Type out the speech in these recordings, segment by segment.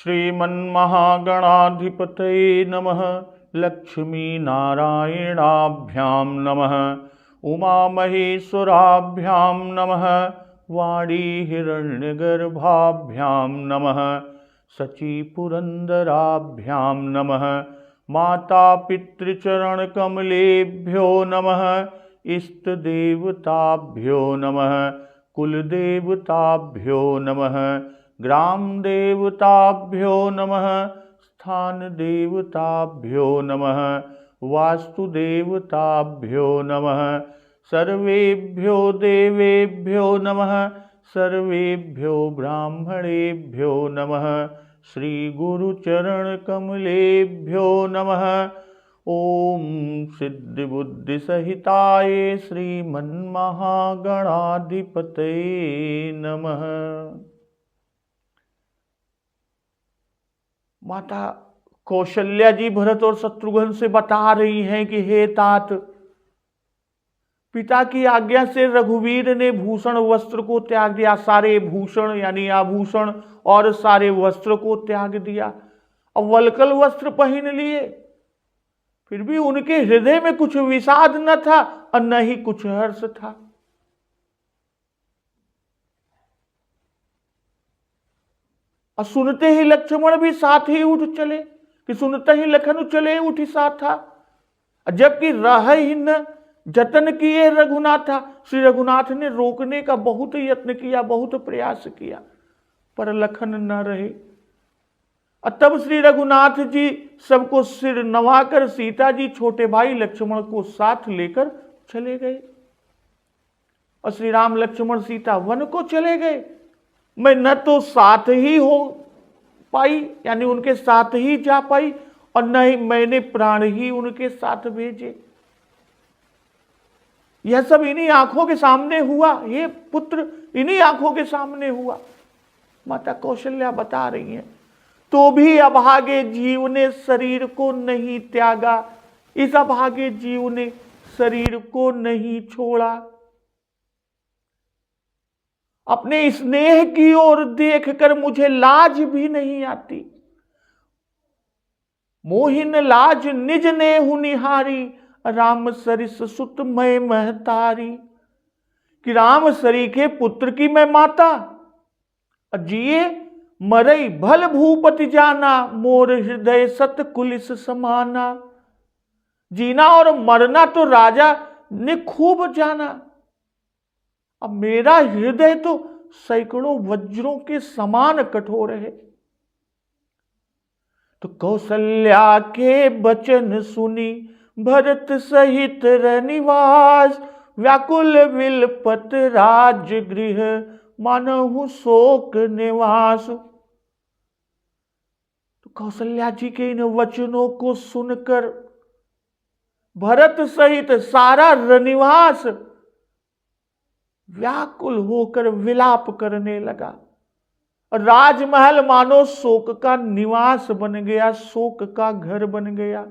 श्रीमन्महागणाधिपतये नमः। लक्ष्मीनारायणाभ्यां नमः। उमामहेश्वराभ्यां नमः। वाणीहिरण्यगर्भाभ्यां नमः। शचीपुरन्दराभ्यां नमः। मातापितृचरणकमलेभ्यो नमः। इष्टदेवताभ्यो नमः। कुलदेवताभ्यो नमः। ग्रामदेवताभ्यो नमः। स्थानदेवताभ्यो नमः। वास्तुदेवताभ्यो नमः। सर्वेभ्यो देवेभ्यो नमः। सर्वेभ्यो ब्राह्मणेभ्यो नमः। श्रीगुरुचरणकमलेभ्यो नमः। ओम सिद्धिबुद्धिसहिताय श्रीमन्महागणाधिपतये नमः। माता कौशल्या जी भरत और शत्रुघ्न से बता रही हैं कि हे तात, पिता की आज्ञा से रघुवीर ने भूषण वस्त्र को त्याग दिया। सारे भूषण यानी आभूषण और सारे वस्त्र को त्याग दिया और वल्कल वस्त्र पहन लिए। फिर भी उनके हृदय में कुछ विषाद न था और न ही कुछ हर्ष था। और सुनते ही लक्ष्मण भी साथ ही उठ चले कि सुनते ही लखन चले उठी साथ था। जबकि रह ही न जतन किए रघुनाथ। श्री रघुनाथ ने रोकने का बहुत यत्न किया, बहुत प्रयास किया, पर लखन न रहे। और तब श्री रघुनाथ जी सबको सिर नवाकर सीता जी छोटे भाई लक्ष्मण को साथ लेकर चले गए और श्री राम लक्ष्मण सीता वन को चले गए। मैं न तो साथ ही हो पाई यानी उनके साथ ही जा पाई और न ही मैंने प्राण ही उनके साथ भेजे। यह सब इन्हीं आंखों के सामने हुआ, ये पुत्र इन्हीं आंखों के सामने हुआ। माता कौशल्या बता रही हैं, तो भी अभागे जीव ने शरीर को नहीं त्यागा। इस अभागे जीव ने शरीर को नहीं छोड़ा। अपने स्नेह की ओर देखकर मुझे लाज भी नहीं आती। मोहिन लाज निज नेहु निहारी। राम सरिस सुत मैं महतारी। कि राम सरी के पुत्र की मैं माता। जिए मरई भल भूपति जाना। मोर हृदय सत कुलिस समाना। जीना और मरना तो राजा ने खूब जाना। अब मेरा हृदय तो सैकड़ों वज्रों के समान कठोर है। तो कौशल्या के बचन सुनी भरत सहित रनिवास। व्याकुल विलपत राजगृह मानहु शोक निवास। तो कौशल्या जी के इन वचनों को सुनकर भरत सहित सारा रनिवास व्याकुल होकर विलाप करने लगा। राजमहल मानो शोक का निवास बन गया, शोक का घर बन गया।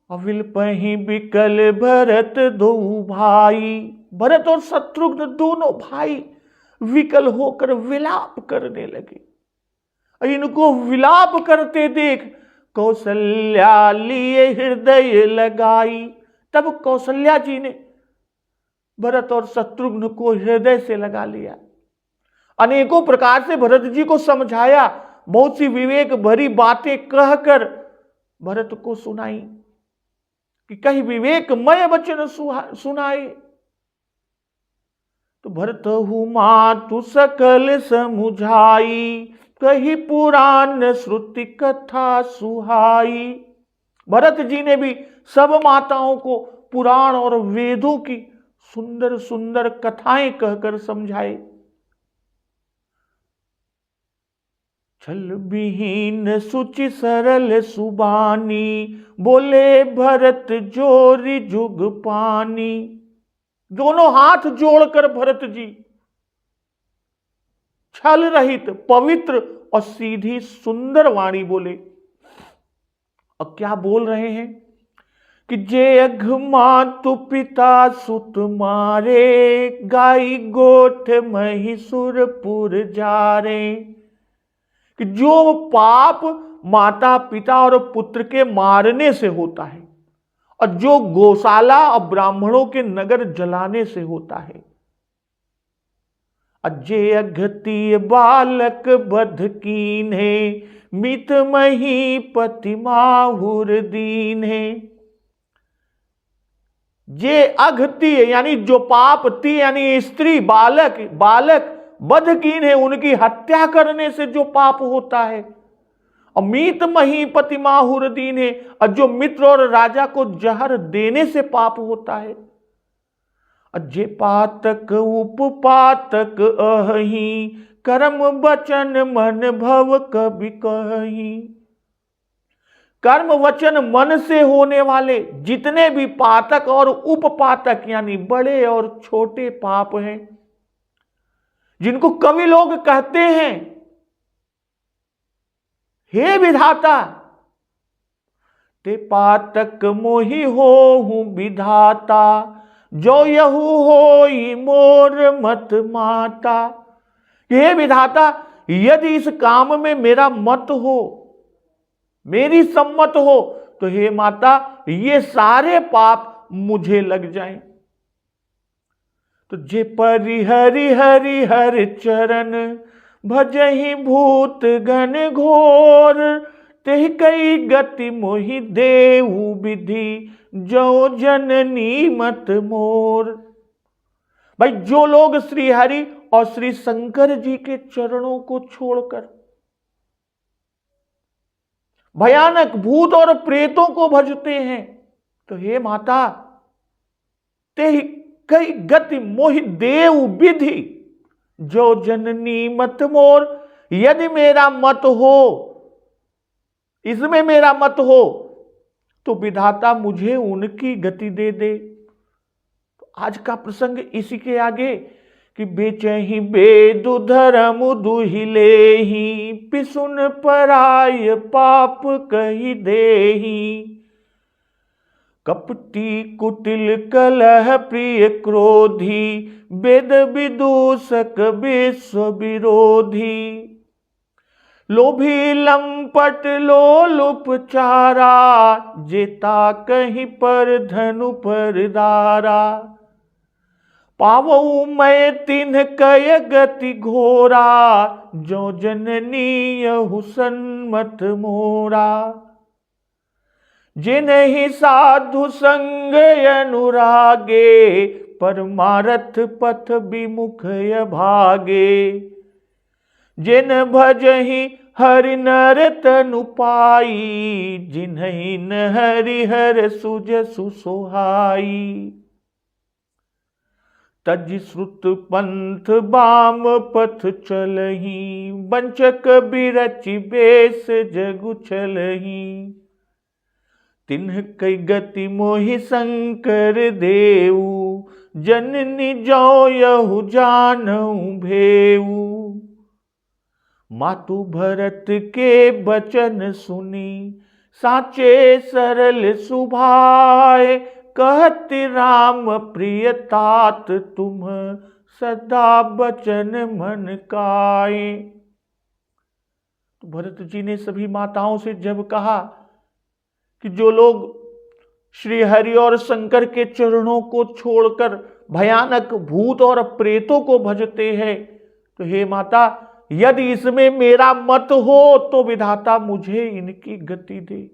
अविलपहि बिकल भरत दो भाई। भरत और शत्रुघ्न दोनों भाई विकल होकर विलाप करने लगे। इनको विलाप करते देख कौशल्या लिए हृदय लगाई। तब कौशल्या जी ने भरत और शत्रुघ्न को हृदय से लगा लिया। अनेकों प्रकार से भरत जी को समझाया, बहुत सी विवेक भरी बातें कहकर भरत को सुनाई कि कहीं विवेकमय वचन सुनाए। तो भरत मातु सकल समुझाई। कही पुराण श्रुति कथा सुहाई। भरत जी ने भी सब माताओं को पुराण और वेदों की सुंदर सुंदर कथाएं कहकर समझाए। छल विहीन सुचि सरल सुबानी। बोले भरत जोरी जुग पानी। दोनों हाथ जोड़कर भरत जी छल रहित पवित्र और सीधी सुंदर वाणी बोले। और क्या बोल रहे हैं कि जे अघ मातु पिता सुत मारे, गाई गोठ महिषुरपुर जारे। कि जो पाप माता पिता और पुत्र के मारने से होता है और जो गौशाला और ब्राह्मणों के नगर जलाने से होता है, अजय अघती बालक बध कीन्हे, मित महीपति माहुर दीन्हे। जे अघती यानी जो पाप थी यानी स्त्री बालक बध कीन्हे, उनकी हत्या करने से जो पाप होता है, और मीत महीपति माहुर दीन्हे, और जो मित्र और राजा को जहर देने से पाप होता है। जे पातक उपपातक अहि, कर्म वचन मन भव कबि कहि। कर्म वचन मन से होने वाले जितने भी पातक और उपपातक यानी बड़े और छोटे पाप हैं, जिनको कवि लोग कहते हैं हे विधाता, ते पातक मोहि होहु विधाता, जो यहु होई मोर मत माता। हे विधाता, यदि इस काम में मेरा मत हो, मेरी सम्मत हो, तो हे माता ये सारे पाप मुझे लग जाएं। तो जे परि हरि हरि हर चरण, भजहि भूत गण घोर, तेह कई गति मोहि देहु विधि, जो जननी मत मोर। भाई जो लोग श्री हरि और श्री शंकर जी के चरणों को छोड़कर भयानक भूत और प्रेतों को भजते हैं, तो हे माता तेहि कई गति मोहि देव विधि, जो जननी मत मोर। यदि मेरा मत हो, इसमें मेरा मत हो, तो विधाता मुझे उनकी गति दे दे। तो आज का प्रसंग इसी के आगे कि बेचहि बेदु धर्म दुहिलेहि, पिसुन पराय पाप कहि देहि। कपटी कुटिल कलह प्रिय क्रोधी, वेद विदूषक विश्व विरोधी। लोभी लंपट लोलुप चारा, जेता कहीं पर धनु पर दारा। पावऊ मैं तिन्ह कय गति घोरा, जो जननी यहु सन्मत मोरा। जिन्हि साधु संग अनुरागे, परमारथ पथ विमुख भागे। जिन भजहि हरि नर तनु पाई, जिन्हि न हरि हर सुजसु सोहाई। तज श्रुत पंथ बाम पथ चलहि, वंचक बिरचि बेस जगु चलहि। तिन्ह कई गति मोहि शंकर देऊ, जननी जो यहु जानऊ भेऊ। मातु भरत के बचन सुनी, साचे सरल सुभाए। कहति राम प्रिय तात तुम, सदा बचन मन काए। तो भरत जी ने सभी माताओं से जब कहा कि जो लोग श्री हरि और शंकर के चरणों को छोड़कर भयानक भूत और प्रेतों को भजते हैं, तो हे माता यदि इसमें मेरा मत हो, तो विधाता मुझे इनकी गति दे।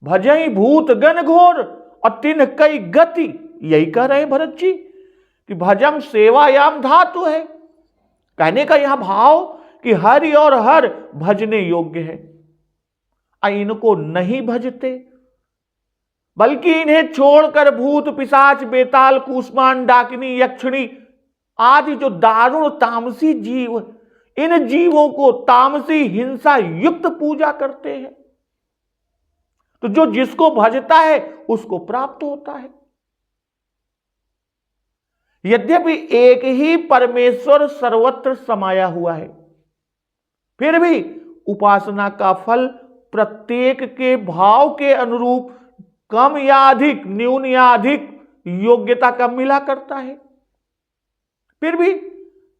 भजई भूत गण घोर और तिन कई गति, यही कह रहे हैं भरत जी कि भजम सेवायाम धातु है। कहने का यहां भाव कि हरि और हर भजने योग्य है, इनको नहीं भजते, बल्कि इन्हें छोड़कर भूत पिशाच बेताल कूष्मांड डाकिनी यक्षिणी आदि जो दारुण तामसी जीव, इन जीवों को तामसी हिंसा युक्त पूजा करते हैं। तो जो जिसको भजता है उसको प्राप्त होता है। यद्यपि एक ही परमेश्वर सर्वत्र समाया हुआ है, फिर भी उपासना का फल प्रत्येक के भाव के अनुरूप कम या अधिक, न्यून या अधिक योग्यता का मिला करता है। फिर भी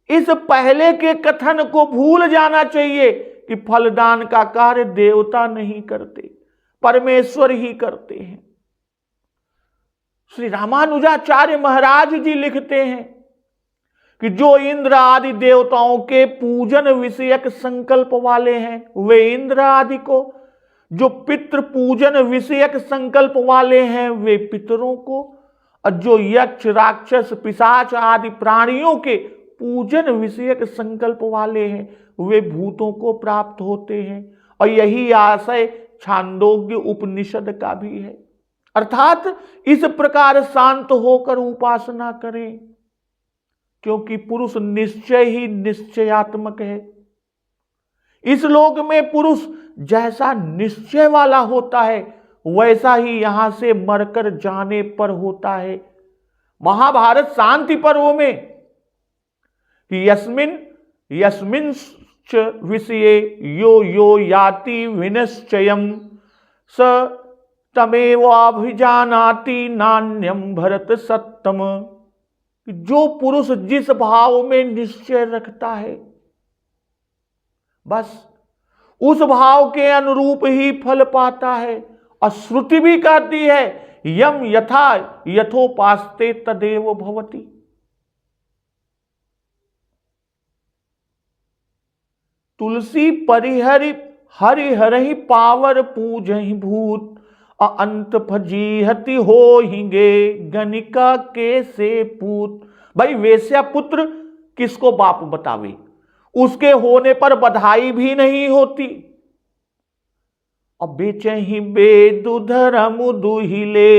इस पहले के कथन को भूल जाना चाहिए कि फलदान का कार्य देवता नहीं करते, परमेश्वर ही करते हैं। श्री रामानुजाचार्य महाराज जी लिखते हैं कि जो इंद्र आदि देवताओं के पूजन विषयक संकल्प वाले हैं वे इंद्र आदि को, जो पितृ पूजन विषयक संकल्प वाले हैं वे पितरों को, और जो यक्ष राक्षस पिशाच आदि प्राणियों के पूजन विषयक संकल्प वाले हैं वे भूतों को प्राप्त होते हैं। और यही आशय छांदोग्य उपनिषद का भी है। अर्थात इस प्रकार शांत होकर उपासना करें, क्योंकि पुरुष निश्चय ही निश्चयात्मक है। इस लोक में पुरुष जैसा निश्चय वाला होता है वैसा ही यहां से मरकर जाने पर होता है। महाभारत शांति पर्व में कि यस्मिन् विषये यो यो याति विनिश्चयम् स तमेवाभिजानाति नान्यम भरत सत्तम। जो पुरुष जिस भाव में निश्चय रखता है बस उस भाव के अनुरूप ही फल पाता है। और श्रुति भी कहती है यम यथा यथोपास्ते तदेव भवति। तुलसी परिहरि हरिहरि पावर पूजहि भूत, अंत फजीहति हो हिंगे गणिका के से पूत। भाई वेश्या पुत्र किसको बाप बतावे, उसके होने पर बधाई भी नहीं होती। अब बेचही बेदुधरम दुहिले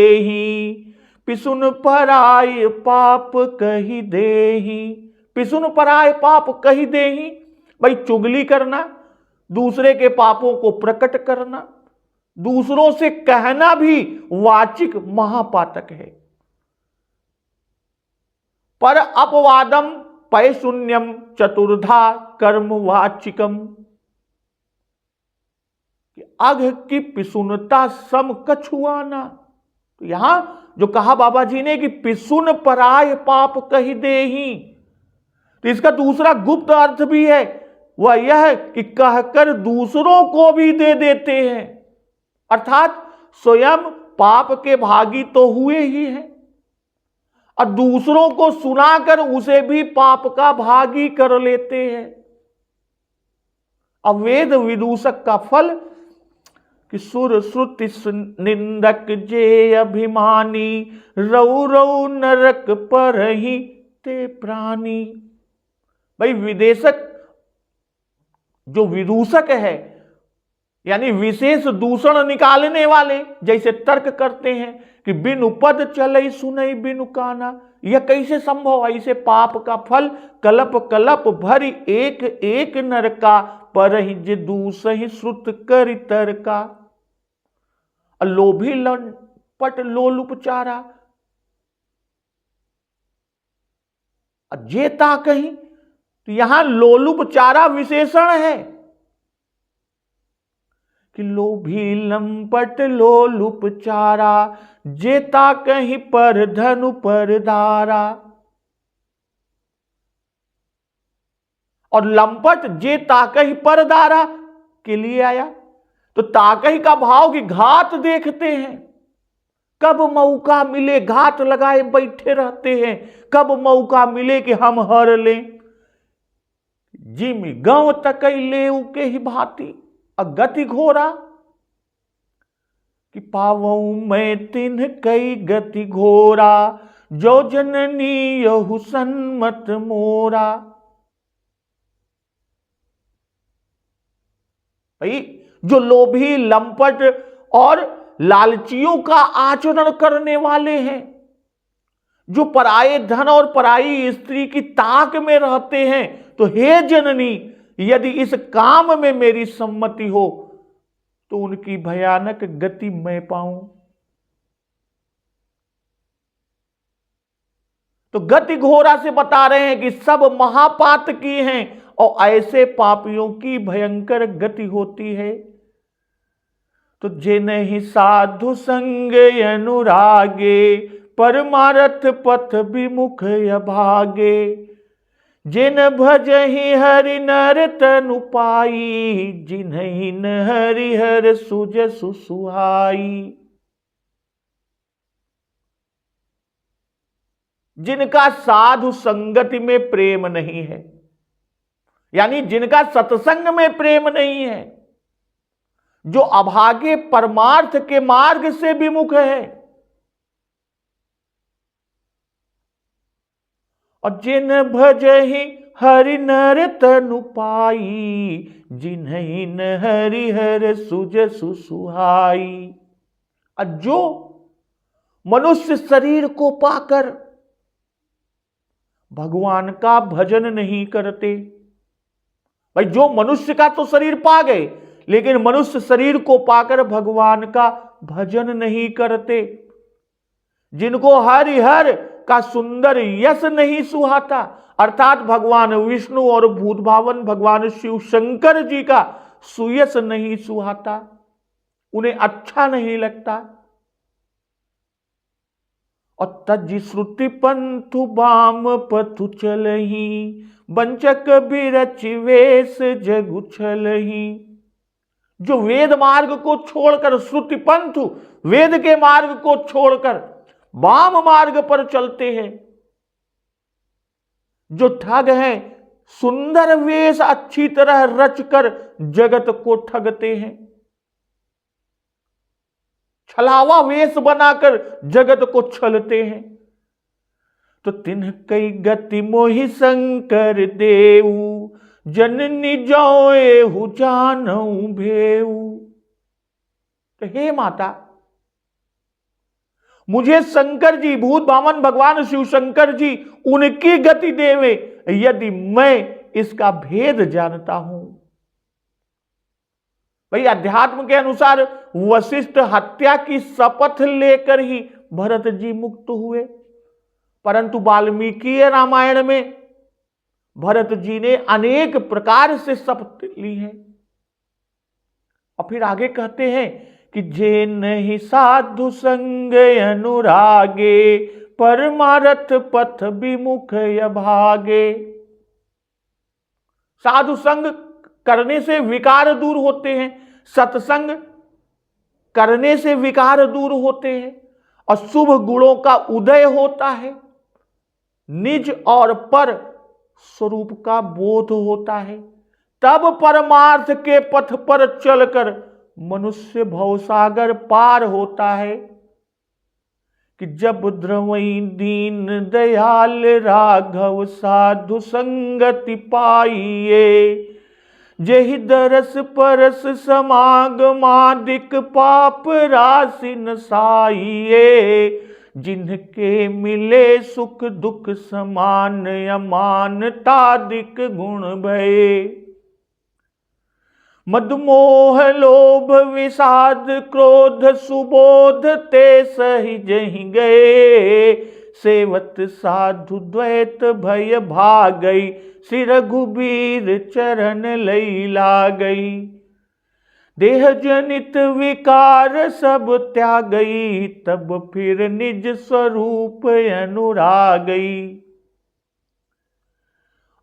पिसुन पराय पाप कही देही। पिसुन पराय पाप कही देही, भाई चुगली करना, दूसरे के पापों को प्रकट करना, दूसरों से कहना भी वाचिक महापातक है। पर अपवादम पैशून्यम चतुर्धा कर्म वाचिकम। अघ की पिसुनता सम कछुआना। तो यहां जो कहा बाबा जी ने कि पिसुन पराय पाप कही देही, तो इसका दूसरा गुप्त अर्थ भी है, वह यह कि कहकर दूसरों को भी दे देते हैं। अर्थात स्वयं पाप के भागी तो हुए ही हैं और दूसरों को सुनाकर उसे भी पाप का भागी कर लेते हैं। अवेद विदूषक का फल कि सुर श्रुति निंदक जे अभिमानी, रऊ रऊ नरक पर ही ते प्राणी। भाई विदेशक जो विदूषक है यानी विशेष दूषण निकालने वाले, जैसे तर्क करते हैं कि बिनु पद चलई सुनई बिनु काना, यह कैसे संभव। ऐसे पाप का फल कलप कलप भरी एक एक नरका, पर ही जे दूसहि श्रुत करि तरका। लोभी लंपट लोलुपचारा, जेता कहीं, तो यहां लोलुपचारा विशेषण है कि लोभी लंपट लोलुपचारा, जेता कहीं पर धनु पर धारा। और लंपट जे ताकही पर दारा के लिए आया, तो ताकही का भाव की घात देखते हैं, कब मौका मिले घात लगाए बैठे रहते हैं, कब मौका मिले कि हम हर लें। जिम गौ तकई ले के ही भांति अगति घोरा, कि पावऊ मैं तिन्ह कई गति घोरा, जो जननी यहु सन्मत मोरा। भाई जो लोभी लंपट और लालचियों का आचरण करने वाले हैं, जो पराये धन और पराई स्त्री की ताक में रहते हैं, तो हे जननी यदि इस काम में मेरी सम्मति हो तो उनकी भयानक गति मैं पाऊं। तो गति घोरा से बता रहे हैं कि सब महापात की हैं और ऐसे पापियों की भयंकर गति होती है। तो जिन्हि साधु संग अनुरागे, परमारथ पथ विमुख अभागे। जिन भजहि हरि नर तनु पाई, जिन्हि न हरि हर सुजसु सुहाई। जिनका साधु संगति में प्रेम नहीं है, यानी जिनका सत्संग में प्रेम नहीं है, जो अभागे परमार्थ के मार्ग से विमुख है, और जिन भजहि हरि नर तनु पाई, जिन्हि न हरि हर सुजसु सुहाई। और जो मनुष्य शरीर को पाकर भगवान का भजन नहीं करते, भाई जो मनुष्य का तो शरीर पा गए, लेकिन मनुष्य शरीर को पाकर भगवान का भजन नहीं करते, जिनको हरिहर का सुंदर यश नहीं सुहाता, अर्थात भगवान विष्णु और भूत भावन भगवान शिव शंकर जी का सुयश नहीं सुहाता, उन्हें अच्छा नहीं लगता। और तज श्रुति पंथु बाम पथु चलही, बंचक बिरच वेश जगु छलही। जो वेद मार्ग को छोड़कर, श्रुति पंथु वेद के मार्ग को छोड़कर वाम मार्ग पर चलते हैं, जो ठग हैं, सुंदर वेश अच्छी तरह रचकर जगत को ठगते हैं, छलावा वेश बनाकर जगत को छलते हैं। तो तिन्ह कई गति मोहि शंकर देऊ, जननी जौएहु जानऊ भेऊ। तो हे माता, मुझे शंकर जी, भूत बामन भगवान शिव शंकर जी उनकी गति देवे, यदि मैं इसका भेद जानता हूं। भाई अध्यात्म के अनुसार वशिष्ठ हत्या की शपथ लेकर ही भरत जी मुक्त हुए, परंतु वाल्मीकि रामायण में भरत जी ने अनेक प्रकार से शपथ ली है। और फिर आगे कहते हैं कि जे नहीं साधु संग अनुरागे, परमारथ पथ विमुख अभागे। साधु संग करने से विकार दूर होते हैं, सत्संग करने से विकार दूर होते हैं, और शुभ गुणों का उदय होता है, निज और पर स्वरूप का बोध होता है। तब परमार्थ के पथ पर चलकर मनुष्य भवसागर पार होता है। कि जब द्रवई दीन दयाल राघव, साधु संगति पाइए, जहि दरस परस समागमादिक पाप राशि नसाइए। जिनके मिले सुख दुख समान, अमानतादिक गुण भये। मदमोह लोभ विषाद क्रोध सुबोध ते सही जहि गए। सेवत साधु द्वैत भय भागई, श्री रघुबीर चरण लई लागई। देह जनित विकार सब त्यागई, तब फिर निज स्वरूप अनुरागई।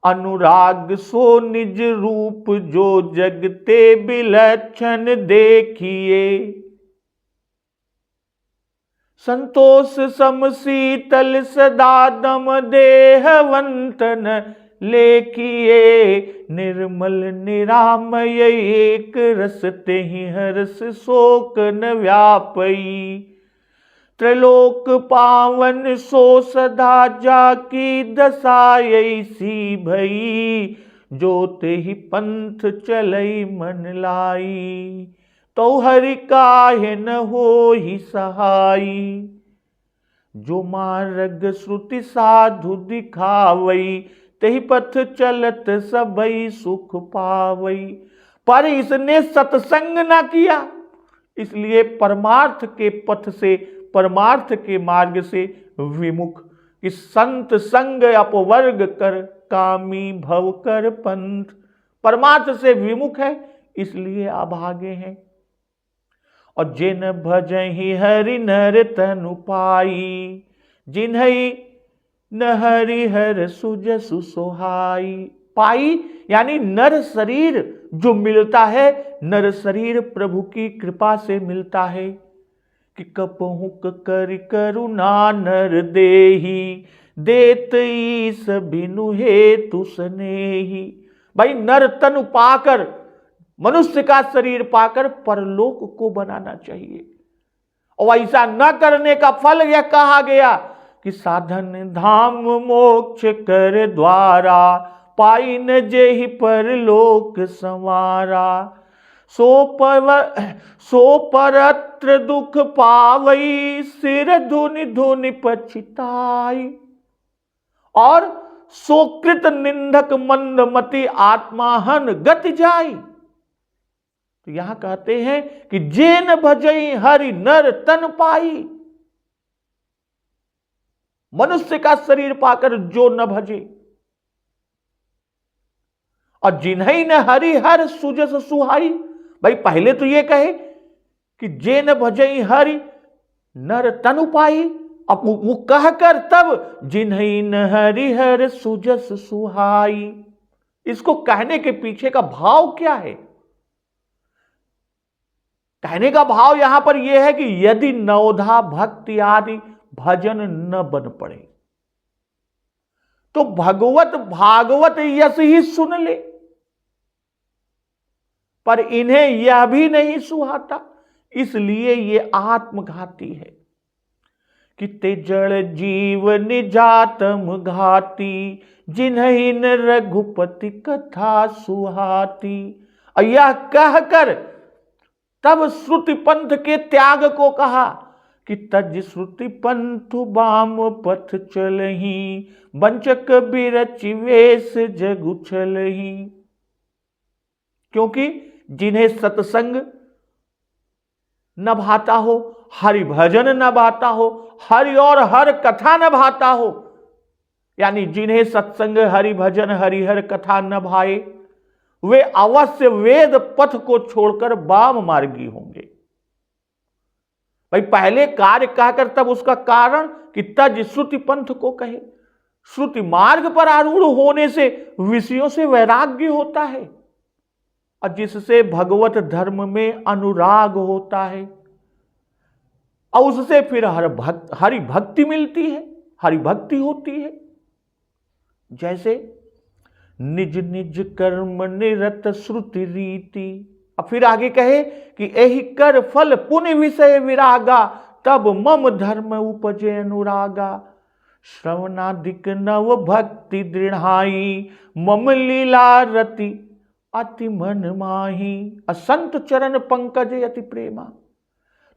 अनुराग सो निज रूप जो जगते विलक्षण देखिए। संतोष सम शीतल सदा दम देहवंतन लेखिए। निर्मल निरामय एक रस तेहि हर्ष शोक न व्यापई। त्रिलोक पावन सो सदा जाकी दशा ऐसी भई। जो तेहि पंथ चलई मन लाई, तो हरि काहे न होहि सहाई। जो मार्ग श्रुति साधु दिखावई, तेहि पथ चलत सबई सुख पावई। पर इसने सत्संग न किया, इसलिए परमार्थ के पथ से, परमार्थ के मार्ग से विमुख। इस संत संग अपवर्ग कर, कामी भव कर पंथ। परमार्थ से विमुख है, इसलिए अभागे हैं। और जिन भजहि हरि नर तनु पाई, जिन्हई न हरि हर सुजसु सोहाई। पाई यानी नर शरीर जो मिलता है, नर शरीर प्रभु की कृपा से मिलता है। कि कपहु कर करुणा नर देही, देत ईस बिनु हेतु स्नेही। भाई नर तन पाकर, मनुष्य का शरीर पाकर परलोक को बनाना चाहिए। और ऐसा न करने का फल यह कहा गया कि साधन धाम मोक्ष कर द्वारा, पाई न जेहि परलोक संवारा। सो परत्र दुख पावई, सिर धुनि धुनि पछिताई। और सोकृत निंदक मंदमति, आत्माहन गति जाई। तो यहां कहते हैं कि जेन भजई हरि नर तन पाई। मनुष्य का शरीर पाकर जो न भजे, और जिन्हें न हरि हर सुजस सुहाई। भाई पहले तो ये कहे कि जे न भजई हरि नर तनु पाई, अब वो कहकर तब जिन्हें न हरि हर सुजस सुहाई। इसको कहने के पीछे का भाव क्या है? कहने का भाव यहां पर यह है कि यदि नवधा भक्ति आदि भजन न बन पड़े तो भगवत भागवत यश ही सुन ले, पर इन्हें यह भी नहीं सुहाता, इसलिए ये आत्मघाती है। कि ते जड़ जीव निजातम घाती, जिन्हीं न रघुपति कथा सुहाती। और यह कहकर तब श्रुति पंथ के त्याग को कहा कि तज श्रुति पंथ वाम पथ चलही, वंचक बिरचि वेश जग उछलही। क्योंकि जिन्हें सत्संग न भाता हो, हरि भजन न भाता हो, हरि और हर कथा न भाता हो, यानी जिन्हें सत्संग हरि भजन हरिहर कथा न भाए, वे अवश्य वेद पथ को छोड़कर वाम मार्गी होंगे। भाई पहले कार्य कहकर तब उसका कारण कि तज श्रुति पंथ को कहे। श्रुति मार्ग पर आरूढ़ होने से विषयों से वैराग्य होता है, और जिससे भगवत धर्म में अनुराग होता है, और उससे फिर हरि भक्ति मिलती है, हरि भक्ति होती है। जैसे निज निज कर्म निरत श्रुति रीति। अब फिर आगे कहे कि एहि कर फल पुण्य विषय विरागा, तब मम धर्म उपजे अनुरागा। श्रवणादिक नव भक्ति दृढ़ाई, मम लीला रति अति मन माही। असंत चरण पंकज अति प्रेमा।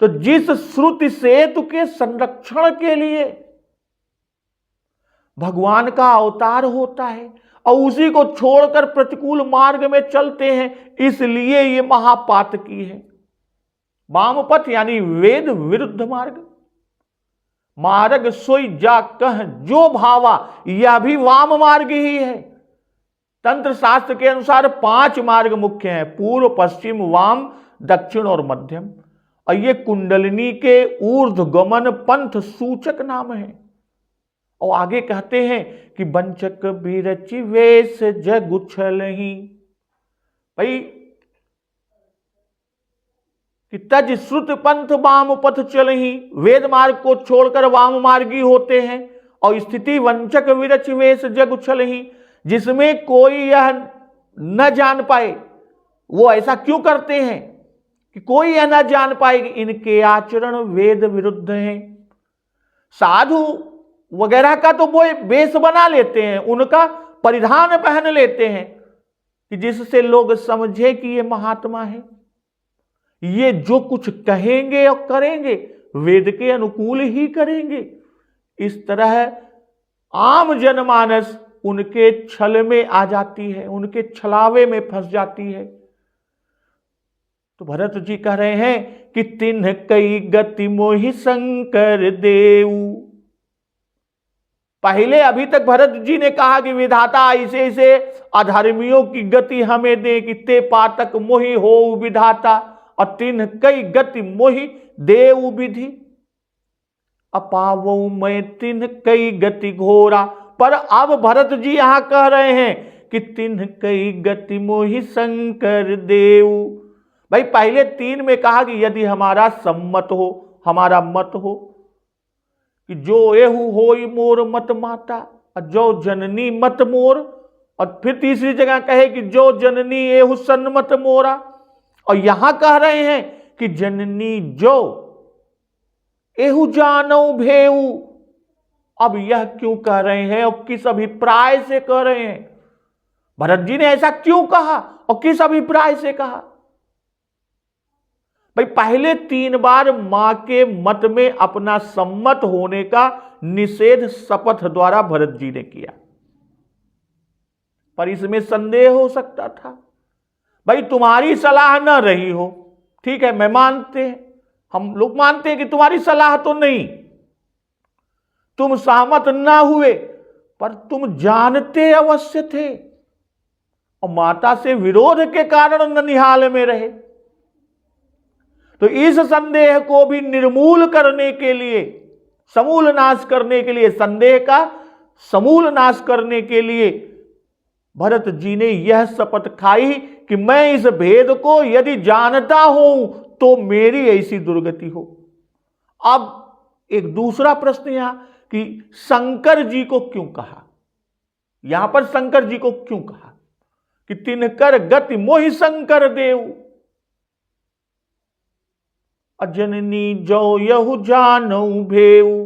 तो जिस श्रुति सेतु के संरक्षण के लिए भगवान का अवतार होता है और उसी को छोड़कर प्रतिकूल मार्ग में चलते हैं, इसलिए ये महापातकी है। वामपथ यानी वेद विरुद्ध मार्ग। मार्ग सोई जा कह जो भावा, यह भी वाम मार्ग ही है। तंत्र शास्त्र के अनुसार 5 मार्ग मुख्य हैं, पूर्व पश्चिम वाम दक्षिण और मध्यम। और ये कुंडलिनी के ऊर्ध्वगमन पंथ सूचक नाम है। और आगे कहते हैं कि वंचक बिरचि वेश जग उछलही। भाई कि तज श्रुत पंथ वाम पथ चलही, वेद मार्ग को छोड़कर वाम मार्गी होते हैं। और स्थिति वंचक विरचि वेश जग उछलही, जिसमें कोई यह न जान पाए। वो ऐसा क्यों करते हैं कि कोई यह न जान पाए कि इनके आचरण वेद विरुद्ध हैं। साधु वगैरह का तो वो वेश बना लेते हैं, उनका परिधान पहन लेते हैं कि जिससे लोग समझे कि ये महात्मा है, ये जो कुछ कहेंगे और करेंगे वेद के अनुकूल ही करेंगे। इस तरह आम जनमानस उनके छल में आ जाती है, उनके छलावे में फंस जाती है। तो भरत जी कह रहे हैं कि तिन्ह कई गति मोहि शंकर देऊ। पहले अभी तक भरत जी ने कहा कि विधाता ऐसे ऐसे अधर्मियों की गति हमें दे कि ते पातक मोहि हो विधाता। और तिन्ह कई गति मोहि देव विधि। अपावो मैं तिन्ह कई गति घोरा। पर अब भरत जी यहां कह रहे हैं कि तिन्ह कई गति मोहि शंकर देव। भाई पहले 3 में कहा कि यदि हमारा सम्मत हो, हमारा मत हो कि जो एहु होई मोर मत माता और जो जननी मत मोर, और फिर तीसरी जगह कहे कि जो जननी एहु सन्मत मोरा, और यहां कह रहे हैं कि जननी जो एहु जानो भेऊ। अब यह क्यों कह रहे हैं और किस अभिप्राय से कह रहे हैं? भरत जी ने ऐसा क्यों कहा और किस अभिप्राय से कहा? भाई पहले 3 बार मां के मत में अपना सम्मत होने का निषेध शपथ द्वारा भरत जी ने किया, पर इसमें संदेह हो सकता था। भाई तुम्हारी सलाह न रही हो, ठीक है, मैं मानते हैं, हम लोग मानते हैं कि तुम्हारी सलाह तो नहीं, तुम सहमत ना हुए, पर तुम जानते अवश्य थे और माता से विरोध के कारण ननिहाल में रहे। तो इस संदेह को भी निर्मूल करने के लिए, समूल नाश करने के लिए, संदेह का समूल नाश करने के लिए भरत जी ने यह शपथ खाई कि मैं इस भेद को यदि जानता हूं तो मेरी ऐसी दुर्गति हो। अब एक दूसरा प्रश्न यहां कि शंकर जी को क्यों कहा? यहां पर शंकर जी को क्यों कहा कि तिनकर गति मोहि शंकर देव। अजननी जो यहु जानऊ भेऊ।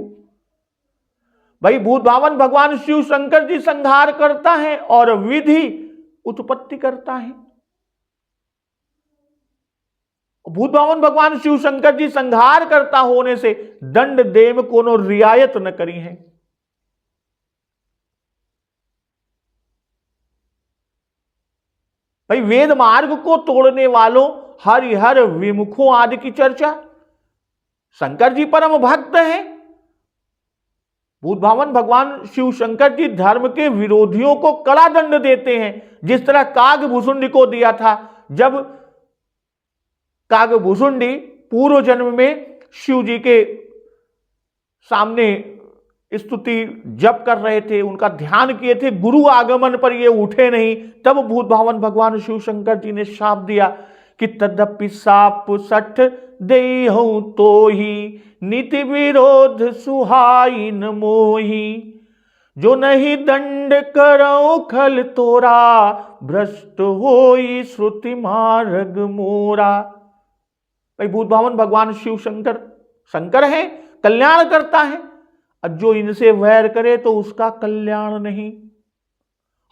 भाई भूत भावन भगवान शिव शंकर जी संहार करता है और विधि उत्पत्ति करता है। भूत भावन भगवान शिव शंकर जी संहार करता होने से दंड देव कोनो रियायत न करी है। भाई वेद मार्ग को तोड़ने वालों हरिहर विमुखों आदि की चर्चा, शंकर जी परम भक्त हैं। भूत भावन भगवान शिव शंकर जी धर्म के विरोधियों को कड़ा दंड देते हैं, जिस तरह कागभूषुंडी को दिया था। जब कागभूषुंडी पूर्व जन्म में शिव जी के सामने स्तुति जप कर रहे थे, उनका ध्यान किए थे, गुरु आगमन पर ये उठे नहीं, तब भूत भावन भगवान शिव शंकर जी ने शाप दिया कि तदपि साप सठ देहु तो ही नीति विरोध सुहाइन मोही। जो नहीं दंड करो खल तोरा भ्रष्ट होई श्रुति मार्ग मोरा। भाई भूत भावन भगवान शिव शंकर है, कल्याण करता है, और जो इनसे वैर करे तो उसका कल्याण नहीं।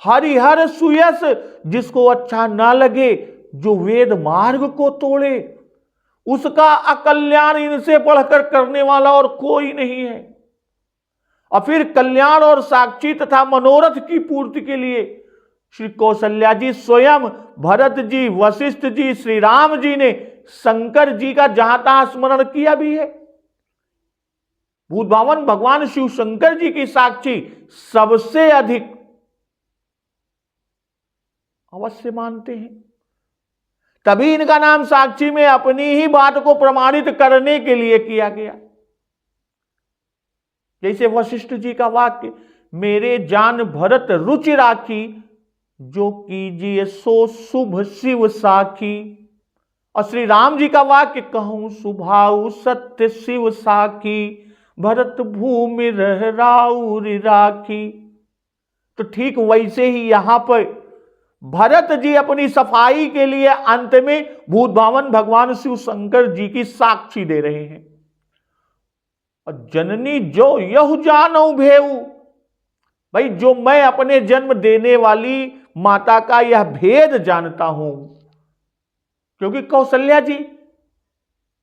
हरिहर सुयस, जिसको अच्छा ना लगे, जो वेद मार्ग को तोड़े, उसका अकल्याण इनसे बढ़कर करने वाला और कोई नहीं है। और फिर कल्याण और साक्षी तथा मनोरथ की पूर्ति के लिए श्री कौशल्या जी स्वयं, भरत जी, वशिष्ठ जी, श्री राम जी ने शंकर जी का जहां तहां स्मरण किया भी है। भूत भावन भगवान शिव शंकर जी की साक्षी सबसे अधिक अवश्य मानते हैं, तभी इनका नाम साक्षी में अपनी ही बात को प्रमाणित करने के लिए किया गया। जैसे वशिष्ठ जी का वाक्य, मेरे जान भरत रुचि राखी, जो कीजिए सो शुभ शिव साखी। और श्री राम जी का वाक्य, कहूं सुभाऊ सत्य शिव साखी, भरत भूमि रह राउर राखी। तो ठीक वैसे ही यहां पर भरत जी अपनी सफाई के लिए अंत में भूत भावन भगवान शिव शंकर जी की साक्षी दे रहे हैं। और जननी जो यहु जानो भेऊ। भाई जो मैं अपने जन्म देने वाली माता का यह भेद जानता हूं, क्योंकि कौशल्या जी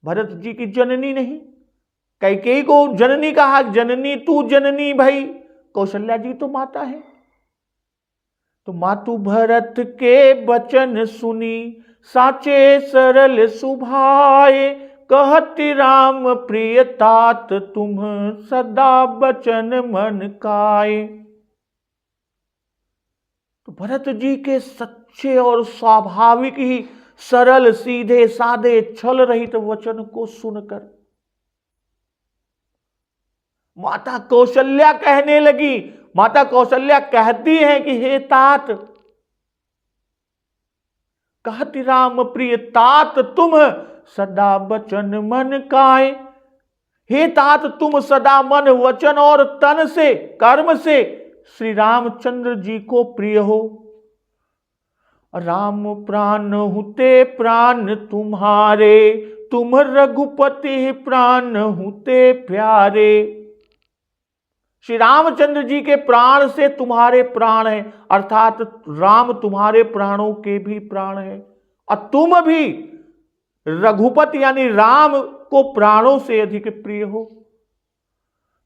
भरत जी की जननी नहीं, कैकेयी को जननी कहा, जननी तू जननी, भाई कौशल्या जी तो माता है। तो मातु भरत के बचन सुनी, साचे सरल सुभाए, कहति राम प्रिय तात तुम सदा बचन मन काए। तो भरत जी के सच्चे और स्वाभाविक ही सरल सीधे सादे छल रहित वचन को सुनकर माता कौशल्या कहने लगी, माता कौशल्या कहती है कि हे तात, कहती राम प्रिय तात तुम सदा वचन मन काय। हे तात, तुम सदा मन वचन और तन से कर्म से श्री रामचंद्र जी को प्रिय हो। राम प्राण हुते प्राण तुम्हारे, तुम रघुपति प्राण हुते प्यारे। श्री रामचंद्र जी के प्राण से तुम्हारे प्राण हैं, अर्थात राम तुम्हारे प्राणों के भी प्राण हैं, और तुम भी रघुपति यानी राम को प्राणों से अधिक प्रिय हो।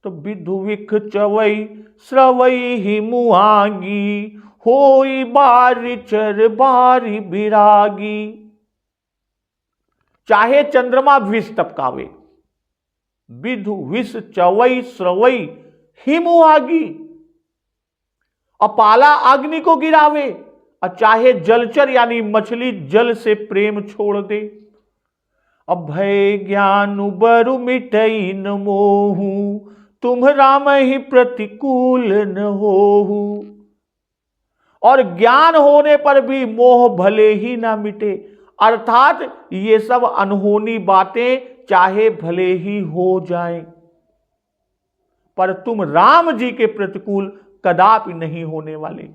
तो विधु विख चवई श्रवई ही मुआगी, होई बारी चर बारी बिरागी। चाहे चंद्रमा विष टपकावे, विधु विष चवई श्रवई हिमुआगी, और पाला अग्नि को गिरावे, और चाहे जलचर यानी मछली जल से प्रेम छोड़ दे। अभय ज्ञान बरु मिटई न मोहू, तुम राम ही प्रतिकूल न होहू। और ज्ञान होने पर भी मोह भले ही ना मिटे, अर्थात ये सब अनहोनी बातें चाहे भले ही हो जाएं, पर तुम राम जी के प्रतिकूल कदापि नहीं होने वाले।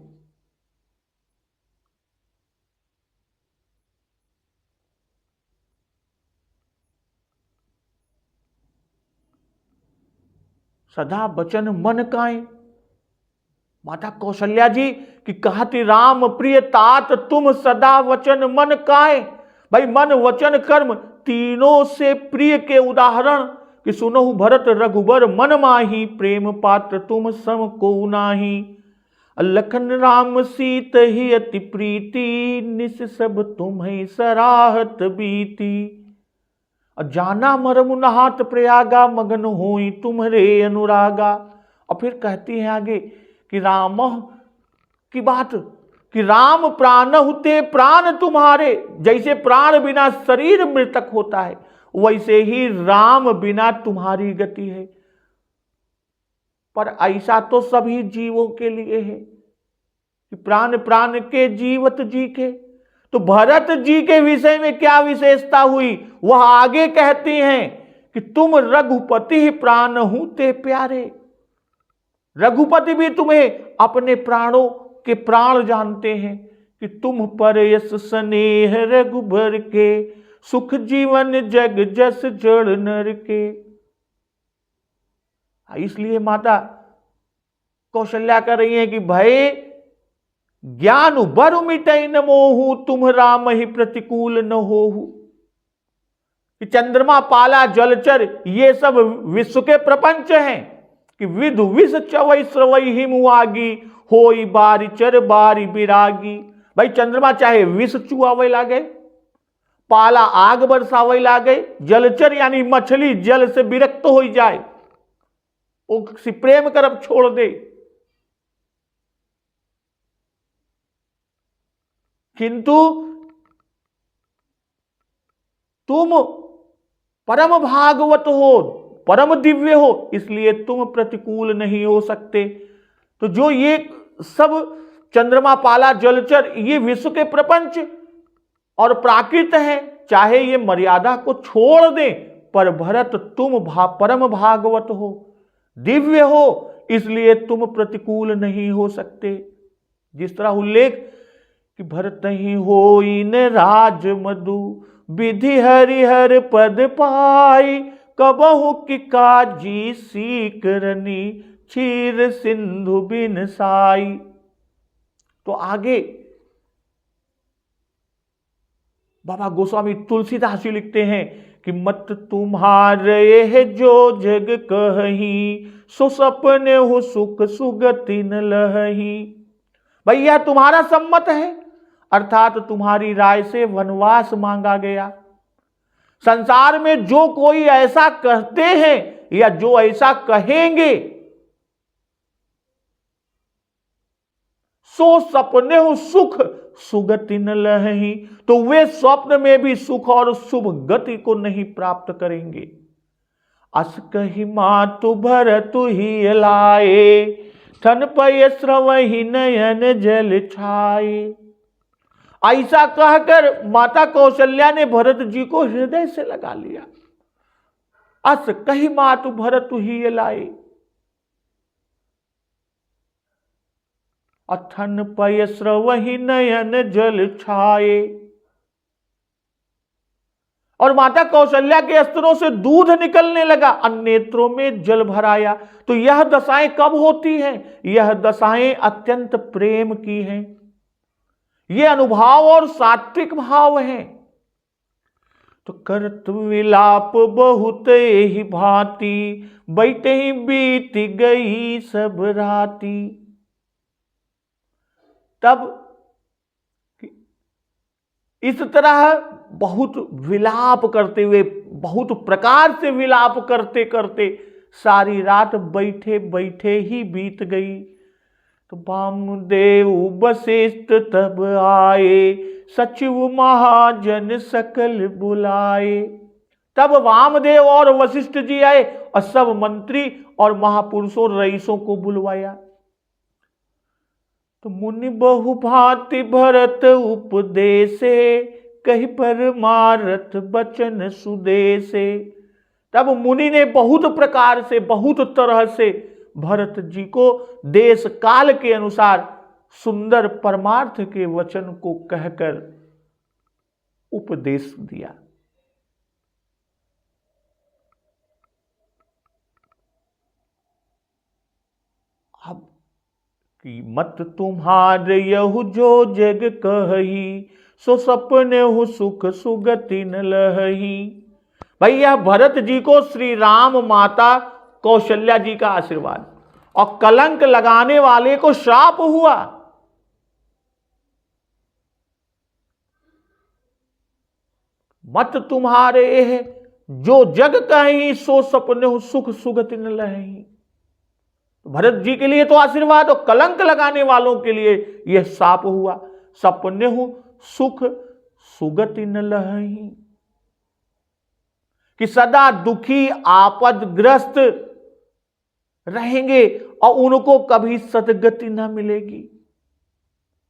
सदा वचन मन काए। माता कौशल्या जी की कहती राम प्रिय तात तुम सदा वचन मन काए। भाई मन वचन कर्म तीनों से प्रिय के उदाहरण कि सुनहु भरत रघुबर मन माही, प्रेम पात्र तुम सम को नाही। लखन राम सीत ही अति प्रीति, निस सब तुम्हें सराहत बीती। जाना मरमु नहात प्रयागा, मगन होई तुम्हारे अनुरागा। और फिर कहती है आगे कि राम की बात कि राम प्राण हुते प्राण तुम्हारे। जैसे प्राण बिना शरीर मृतक होता है, वैसे ही राम बिना तुम्हारी गति है। पर ऐसा तो सभी जीवों के लिए है कि प्राण प्राण के जीवत जी के। तो भरत जी के विषय में क्या विशेषता हुई, वह आगे कहती हैं कि तुम रघुपति प्राण हुते प्यारे। रघुपति भी तुम्हें अपने प्राणों के प्राण जानते हैं कि तुम पर यश स्नेह रघुबर के, सुख जीवन जग जस जड़ नर के। इसलिए माता कौशल्या कर रही है कि भय ज्ञान बरु मिटई न मोहू, तुम राम ही प्रतिकूल न होहू। कि चंद्रमा पाला जलचर ये सब विश्व के प्रपंच हैं कि विधु विष चवई श्रवई हिमुआगी, होई बारी चर बारी बिरागी। भाई चंद्रमा चाहे विष चुआवे लागे, पाला आग बरसावे लागे, जलचर यानी मछली जल से विरक्त हो जाए, उसी प्रेम करब छोड़ दे, किंतु तुम परम भागवत हो, परम दिव्य हो, इसलिए तुम प्रतिकूल नहीं हो सकते। तो जो ये सब चंद्रमा पाला जलचर ये विश्व के प्रपंच और प्राकृत हैं, चाहे ये मर्यादा को छोड़ दें, पर भरत तुम परम भागवत हो, दिव्य हो, इसलिए तुम प्रतिकूल नहीं हो सकते। जिस तरह उल्लेख कि भरत ही होई न राज मधु, विधि हरिहर पद पाई, कबहु की काजी सीकरनी, क्षीर सिंधु बिन साई। तो आगे बाबा गोस्वामी तुलसीदास जी लिखते हैं कि मत तुम्हारे जो जग कही, सो सपने हो सुख सुगति न लही। भैया तुम्हारा सम्मत है, अर्थात तुम्हारी राय से वनवास मांगा गया। संसार में जो कोई ऐसा कहते हैं या जो ऐसा कहेंगे, सो सपने हो सुख सुगति न लही, तो वे स्वप्न में भी सुख और शुभ गति को नहीं प्राप्त करेंगे। अस कही मातु भरतु ही लाए, थन पय स्रवहि नयन जल छाए। ऐसा कहकर माता कौशल्या ने भरत जी को हृदय से लगा लिया। अस कही मातु भरतु ही लाए, अथन पय स्रवहि नयन जल छाए। और माता कौशल्या के स्तनों से दूध निकलने लगा, अन्नेत्रों में जल भराया। तो यह दशाएं कब होती हैं? यह दशाएं अत्यंत प्रेम की हैं। ये अनुभाव और सात्विक भाव हैं। तो करत विलाप बहुत ही भांति, बैठे ही बीत गई सब राती। तब इस तरह बहुत विलाप करते हुए, बहुत प्रकार से विलाप करते करते सारी रात बैठे बैठे ही बीत गई। तो वामदेव वशिष्ठ तब आए, सचिव महाजन सकल बुलाए। तब वामदेव और वशिष्ठ जी आए और सब मंत्री और महापुरुषों रईसों को बुलवाया। तो मुनि बहु भांति भरत उपदेशे, कही परमारथ बचन सुदेशे। तब मुनि ने बहुत प्रकार से, बहुत तरह से भरत जी को देश काल के अनुसार सुंदर परमार्थ के वचन को कहकर उपदेश दिया। अब कि मत तुम्हार यहु जो जग कही, सो सपने हो सुख सुगति न लही। भाई यह भरत जी को श्री राम माता कौशल्या जी का आशीर्वाद, और कलंक लगाने वाले को श्राप हुआ। मत तुम्हारे है जो जग कहीं, सो सपने हो सुख सुगति न लही। भरत जी के लिए तो आशीर्वाद, और कलंक लगाने वालों के लिए यह शाप हुआ। सपने हो सुख सुगति न लही, कि सदा दुखी आपदग्रस्त रहेंगे और उनको कभी सदगति न मिलेगी।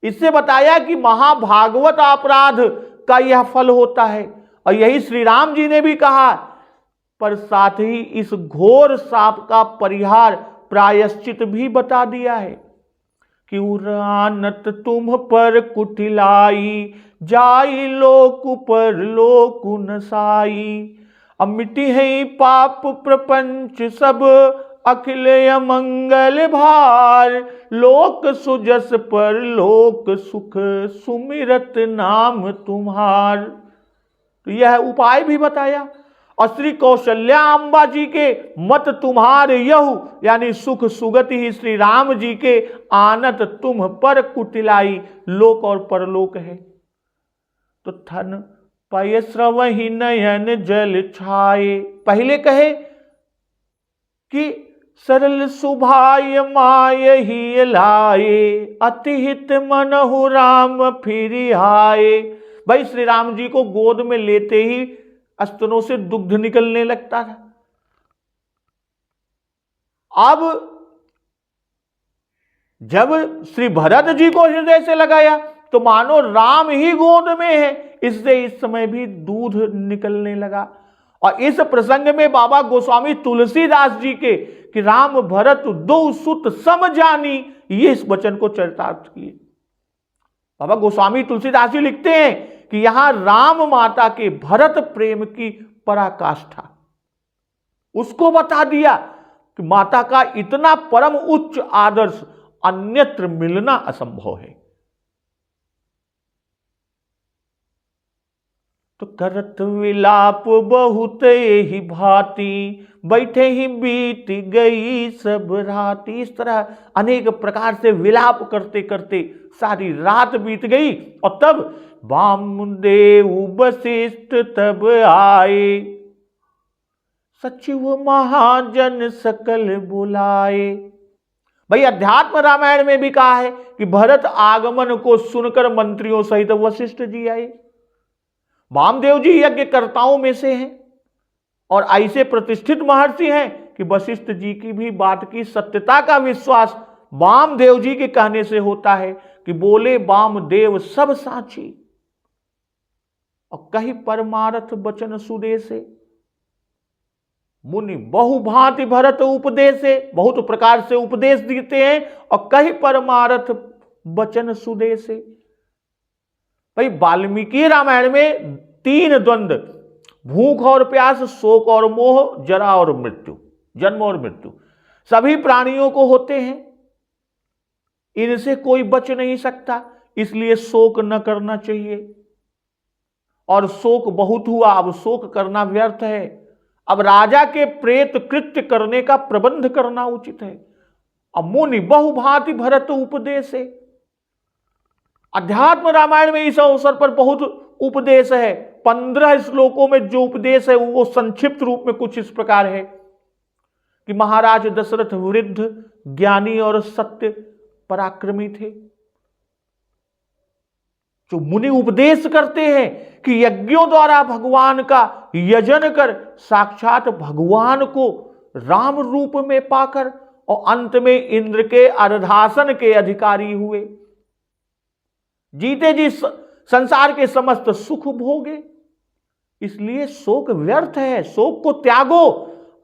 इससे बताया कि महाभागवत अपराध का यह फल होता है, और यही श्री राम जी ने भी कहा। पर साथ ही इस घोर शाप का परिहार प्रायश्चित भी बता दिया है कि उरानत तुम पर कुटिलाई, जाई लोक पर लोक नसाई। अब मिट्टी है पाप प्रपंच सब, अखिल मंगल भार। लोक सुजस पर लोक सुख, सुमिरत नाम तुम्हार। तो यह उपाय भी बताया। और श्री कौशल्या अम्बा जी के मत तुम्हार यहु, यानी सुख सुगति ही श्री राम जी के आनत तुम पर कुटिलाई, लोक और परलोक है। तो थन पय स्रवहि नयन जल छाए। पहले कहे कि सरल सुभाय माय ही लाए, अतिहित मनहु राम फिर आए। भाई श्री राम जी को गोद में लेते ही स्तनों से दुग्ध निकलने लगता था। अब जब श्री भरत जी को हृदय से लगाया तो मानो राम ही गोद में है, इससे इस समय भी दूध निकलने लगा। और इस प्रसंग में बाबा गोस्वामी तुलसीदास जी के कि राम भरत दो सुत सम जानी, ये इस वचन को चरितार्थ किए। बाबा गोस्वामी तुलसीदास जी लिखते हैं कि यहां राम माता के भरत प्रेम की पराकाष्ठा उसको बता दिया कि माता का इतना परम उच्च आदर्श अन्यत्र मिलना असंभव है। तो करत विलाप बहुत ही भांति, बैठे ही बीत गई सब राती। इस तरह अनेक प्रकार से विलाप करते करते सारी रात बीत गई। और तब वामदेव वशिष्ठ तब आए, सचिव महाजन सकल बुलाए। भाई अध्यात्म रामायण में भी कहा है कि भरत आगमन को सुनकर मंत्रियों सहित वशिष्ठ जी आए। वामदेव जी यज्ञकर्ताओं में से हैं और ऐसे प्रतिष्ठित महर्षि हैं कि वशिष्ठ जी की भी बात की सत्यता का विश्वास वामदेव जी के कहने से होता है कि बोले वामदेव सब साची और कही परमारथ वचन सुदेशे। मुनि बहुभांति भरत उपदेशे, बहुत प्रकार से उपदेश देते हैं और कही परमारथ वचन सुदेशे। भाई वाल्मीकि रामायण में 3 द्वंद्व, भूख और प्यास, शोक और मोह, जरा और मृत्यु, जन्म और मृत्यु, सभी प्राणियों को होते हैं। इनसे कोई बच नहीं सकता, इसलिए शोक न करना चाहिए। और शोक बहुत हुआ, अब शोक करना व्यर्थ है। अब राजा के प्रेत कृत्य करने का प्रबंध करना उचित है। अब मुनि बहुभांति भरत उपदेश है। अध्यात्म रामायण में इस अवसर पर बहुत उपदेश है। 15 श्लोकों में जो उपदेश है वो संक्षिप्त रूप में कुछ इस प्रकार है कि महाराज दशरथ वृद्ध, ज्ञानी और सत्य पराक्रमी थे। जो मुनि उपदेश करते हैं कि यज्ञों द्वारा भगवान का यजन कर साक्षात भगवान को राम रूप में पाकर और अंत में इंद्र के अर्धासन के अधिकारी हुए, जीते जी संसार के समस्त सुख भोगे। इसलिए शोक व्यर्थ है, शोक को त्यागो।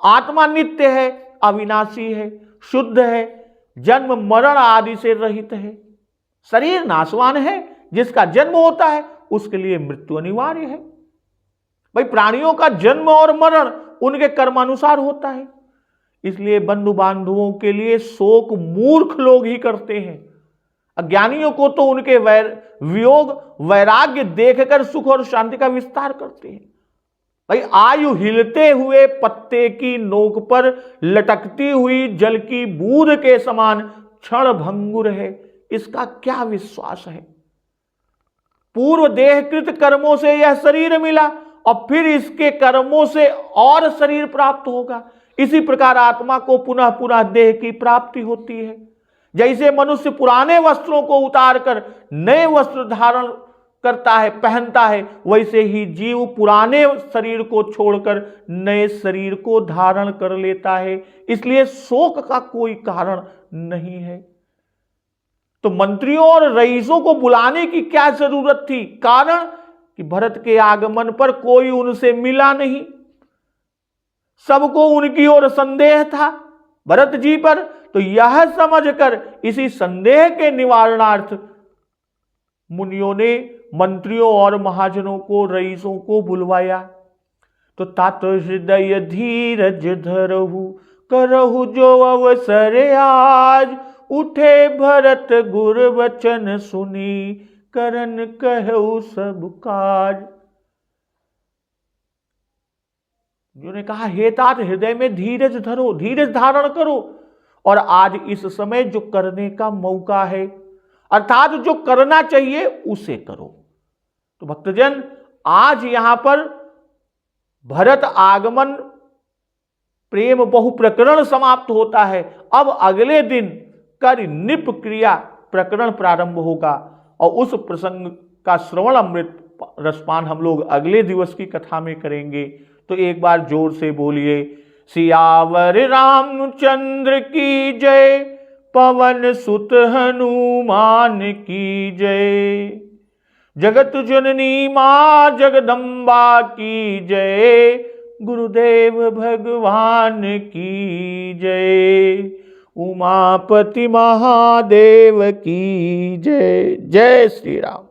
आत्मा नित्य है, अविनाशी है, शुद्ध है, जन्म मरण आदि से रहित है। शरीर नाशवान है, जिसका जन्म होता है उसके लिए मृत्यु अनिवार्य है। भाई प्राणियों का जन्म और मरण उनके कर्मानुसार होता है। इसलिए बंधु बांधवों के लिए शोक मूर्ख लोग ही करते हैं। अज्ञानियों को तो उनके वियोग वैराग्य देखकर सुख और शांति का विस्तार करते हैं। भाई आयु हिलते हुए पत्ते की नोक पर लटकती हुई जल की बूंद के समान क्षण भंगुर है, इसका क्या विश्वास है। पूर्व देहकृत कर्मों से यह शरीर मिला और फिर इसके कर्मों से और शरीर प्राप्त होगा। इसी प्रकार आत्मा को पुनः पुनः देह की प्राप्ति होती है। जैसे मनुष्य पुराने वस्त्रों को उतारकर नए वस्त्र धारण करता है, पहनता है, वैसे ही जीव पुराने शरीर को छोड़कर नए शरीर को धारण कर लेता है। इसलिए शोक का कोई कारण नहीं है। तो मंत्रियों और रईसों को बुलाने की क्या जरूरत थी? कारण कि भरत के आगमन पर कोई उनसे मिला नहीं। सबको उनकी ओर संदेह था भरत जी पर। तो यह समझकर इसी संदेह के निवारणार्थ मुनियों ने मंत्रियों और महाजनों को, रईसों को बुलवाया। तो तात हृदय धीरज धरहु, करहु जो अवसर आज, उठे भरत गुर वचन सुनी, करन कहु सब काज। जिन्होंने कहा हे तात हृदय में धीरज धरो, धीरज धारण करो, और आज इस समय जो करने का मौका है, अर्थात जो करना चाहिए उसे करो। तो भक्तजन, आज यहां पर भरत आगमन प्रेम बहु प्रकरण समाप्त होता है। अब अगले दिन कर निप क्रिया प्रकरण प्रारंभ होगा और उस प्रसंग का श्रवण अमृत रसपान हम लोग अगले दिवस की कथा में करेंगे। तो एक बार जोर से बोलिए, सियावर रामचंद्र की जय, पवन सुत हनुमान की जय, जगत जननी मां जगदम्बा की जय, गुरुदेव भगवान की जय, उमापति महादेव की जय। जय श्री राम।